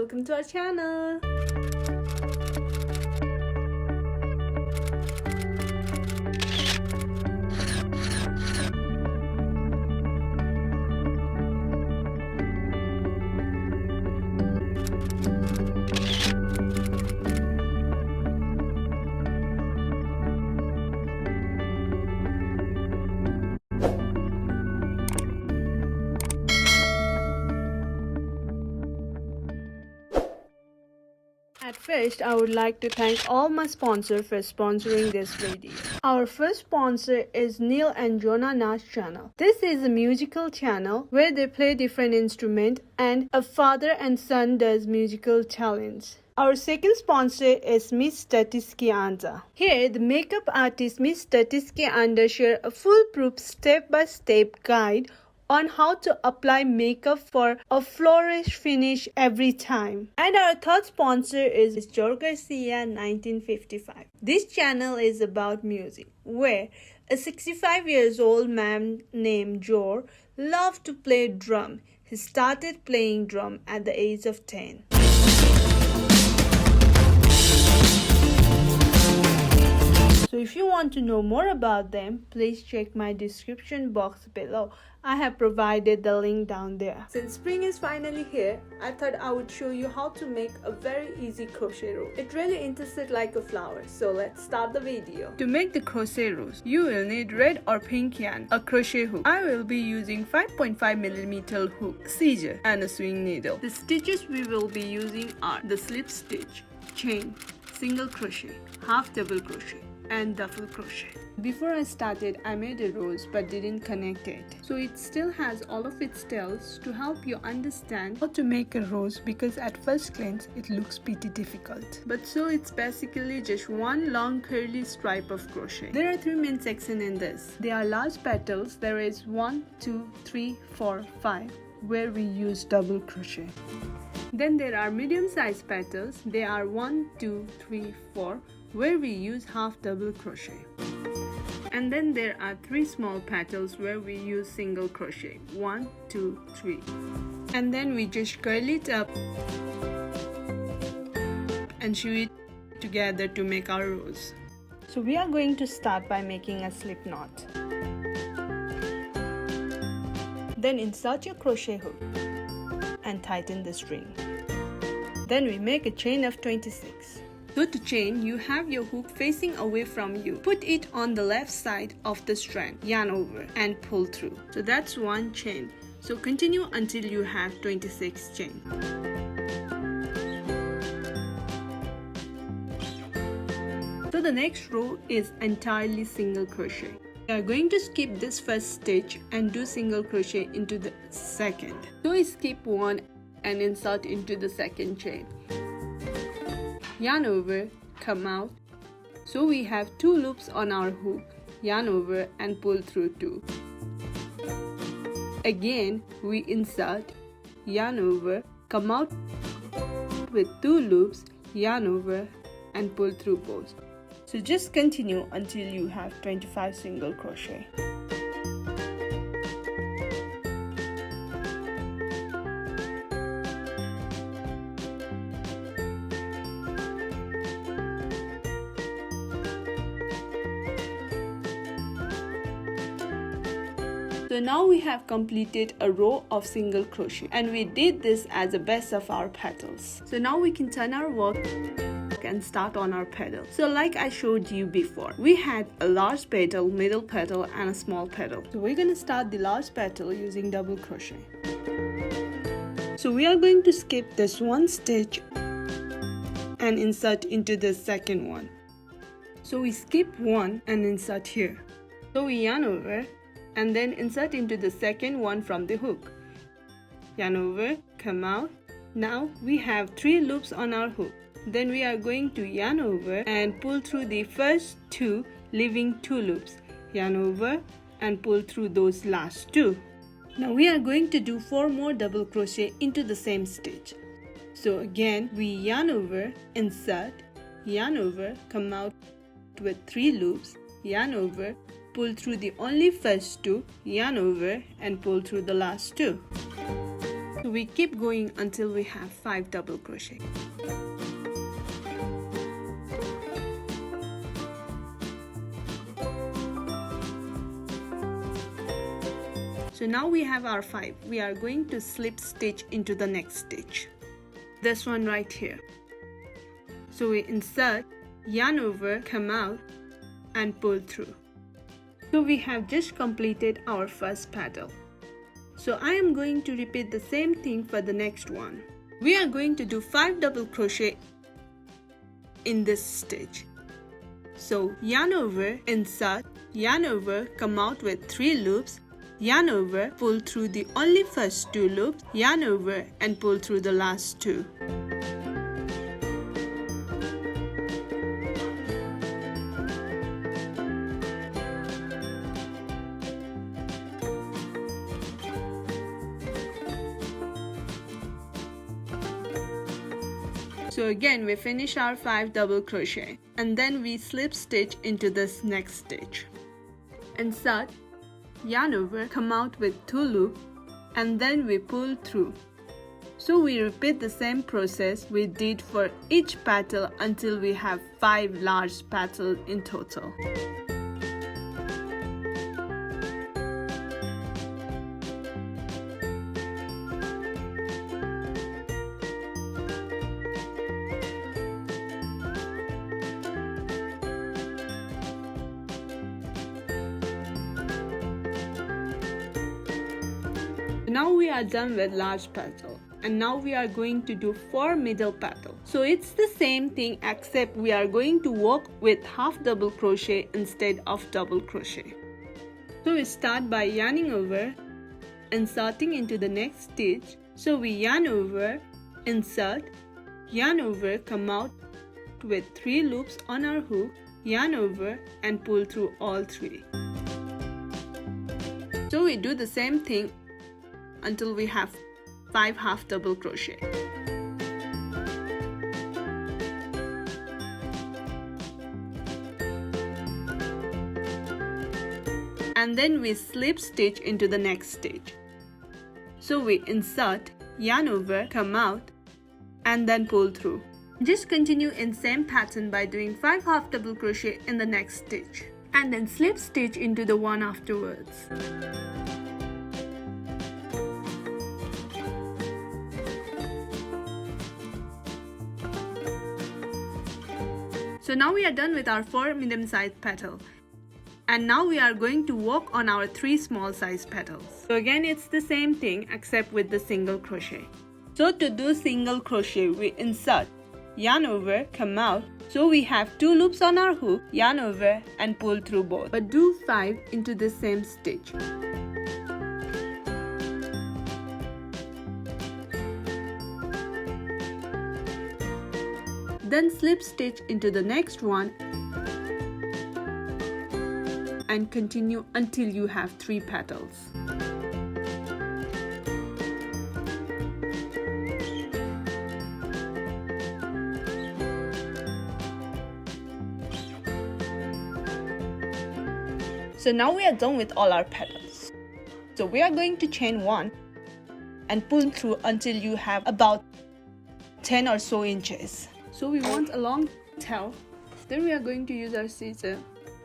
welcome to our channel. At first, I would like to thank all my sponsors for sponsoring this video. Our first sponsor is Neil and Jona's channel. This is a musical channel where they play different instruments and a father and son does musical talents. Our second sponsor is Miss Dettieskie Ande. Here, the makeup artist Miss Dettieskie Ande share a foolproof step-by-step guide on how to apply makeup for a flourish finish every time. And our third sponsor is Garcia 1955. This channel is about music, where a 65 years old man named Jor loved to play drum. He started playing drum at the age of 10. So if you want to know more about them, please check my description box below. I have provided the link down there. Since spring is finally here, I thought I would show you how to make a very easy crochet row. It really intersects like a flower, so let's start the video. To make the crochet rows, you will need red or pink yarn, a crochet hook. I will be using 5.5mm hook, scissors, and a swing needle. The stitches we will be using are the slip stitch, chain, single crochet, half double crochet, and double crochet. Before I started, I made a rose but didn't connect it. So it still has all of its tails to help you understand how to make a rose, because at first glance it looks pretty difficult. But so it's basically just one long curly stripe of crochet. There are 3 main sections in this. They are large petals. There is 1, 2, 3, 4, 5 where we use double crochet. Then there are medium-sized petals. They are 1, 2, 3, 4 where we use half double crochet. And then there are 3 small petals where we use single crochet, 1, 2, 3. And then we just curl it up and sew it together to make our rose. So we are going to start by making a slip knot. Then insert your crochet hook and tighten the string. Then we make a chain of 26. So to chain, you have your hook facing away from you. Put it on the left side of the strand, yarn over and pull through. So that's 1 chain. So continue until you have 26 chain. So the next row is entirely single crochet. We are going to skip this first stitch and do single crochet into the second. So we skip 1 and insert into the second chain. Yarn over, come out. So we have 2 loops on our hook. Yarn over and pull through 2. Again, we insert, yarn over, come out with 2 loops, yarn over and pull through both. So just continue until you have 25 single crochet. So now we have completed a row of single crochet, and we did this as a base of our petals. So now we can turn our work and start on our petal. So like I showed you before, we had a large petal, middle petal and a small petal. So we're going to start the large petal using double crochet. So we are going to skip this 1 stitch and insert into the second one. So we skip 1 and insert here. So we yarn over and then insert into the second one from the hook. Yarn over, come out. Now we have 3 loops on our hook. Then we are going to yarn over and pull through the first 2, leaving 2 loops. Yarn over and pull through those last 2. Now we are going to do 4 more double crochet into the same stitch. So again, we yarn over, insert, yarn over, come out with 3 loops, yarn over, pull through the only first 2, yarn over and pull through the last 2. So So we keep going until we have 5 double crochet. So now we have our 5. We are going to slip stitch into the next stitch. This one right here. So we insert, yarn over, come out and pull through. So we have just completed our first petal. So I am going to repeat the same thing for the next one. We are going to do 5 double crochet in this stitch. So yarn over, insert, yarn over, come out with 3 loops, yarn over, pull through the only first 2 loops, yarn over and pull through the last 2. So again we finish our 5 double crochet and then we slip stitch into this next stitch. Insert, yarn over, come out with 2 loops and then we pull through. So we repeat the same process we did for each petal until we have 5 large petals in total. Now we are done with large petal and now we are going to do 4 middle petal. So it's the same thing except we are going to work with half double crochet instead of double crochet. So we start by yarning over, inserting into the next stitch. So we yarn over, insert, yarn over, come out with 3 loops on our hook, yarn over and pull through all 3. So we do the same thing until we have 5 half double crochet. And then we slip stitch into the next stitch. So we insert, yarn over, come out and then pull through. Just continue in same pattern by doing 5 half double crochet in the next stitch and then slip stitch into the one afterwards. So now we are done with our 4 medium-sized petals. And now we are going to work on our 3 small-sized petals. So again it's the same thing except with the single crochet. So to do single crochet we insert, yarn over, come out. So we have 2 loops on our hook, yarn over and pull through both. But do 5 into the same stitch. Then slip stitch into the next one and continue until you have 3 petals. So now we are done with all our petals. So we are going to chain 1 and pull through until you have about 10 or so inches. So we want a long tail. Then we are going to use our scissor,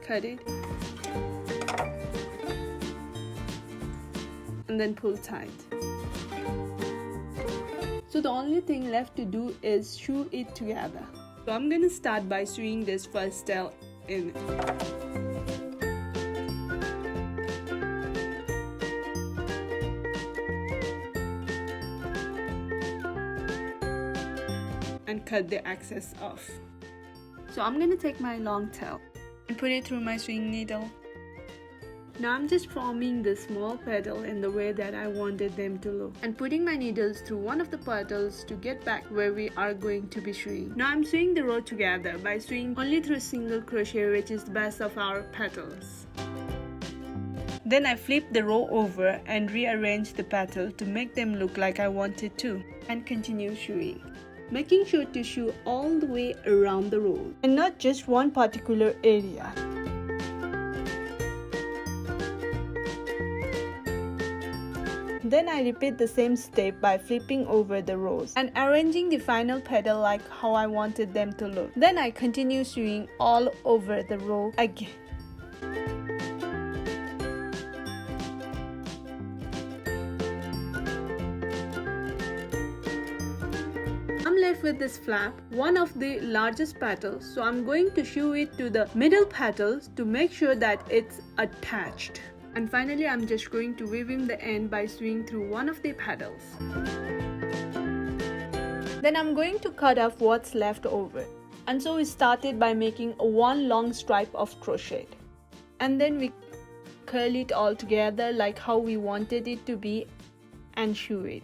cut it, and then pull tight. So the only thing left to do is sew it together. So I'm going to start by sewing this first tail in. And cut the excess off. So I'm going to take my long tail and put it through my sewing needle. Now I'm just forming the small petal in the way that I wanted them to look and putting my needles through one of the petals to get back where we are going to be sewing. Now I'm sewing the row together by sewing only through single crochet, which is the best of our petals. Then I flip the row over and rearrange the petal to make them look like I wanted to and continue sewing. Making sure to sew all the way around the roll and not just one particular area. Then I repeat the same step by flipping over the rows and arranging the final petal like how I wanted them to look. Then I continue sewing all over the row again. I'm left with this flap, one of the largest petals, so I'm going to sew it to the middle petals to make sure that it's attached. And finally, I'm just going to weave in the end by sewing through one of the petals. Then I'm going to cut off what's left over. And so we started by making one long stripe of crochet. And then we curl it all together like how we wanted it to be and sew it.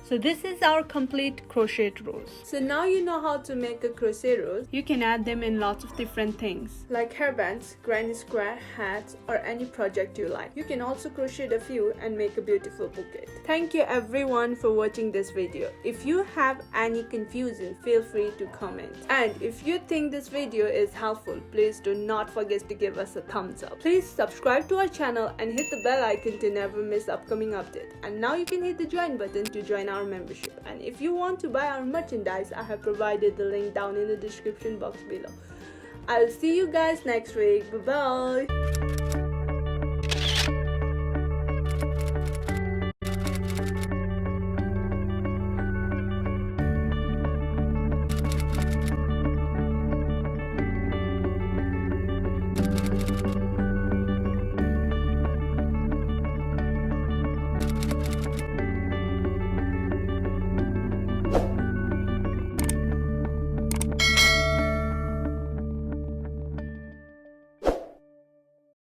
So this is our complete crochet rows. So now you know how to make a crochet rose. You can add them in lots of different things like hairbands, granny square, hats, or any project you like. You can also crochet a few and make a beautiful bouquet. Thank you everyone for watching this video. If you have any confusion, feel free to comment. And if you think this video is helpful, please do not forget to give us a thumbs up. Please subscribe to our channel and hit the bell icon to never miss upcoming updates. And now you can hit the join button to join our membership. And if you want to buy our merchandise, I have provided the link down in the description box below. I'll see you guys next week. Bye bye.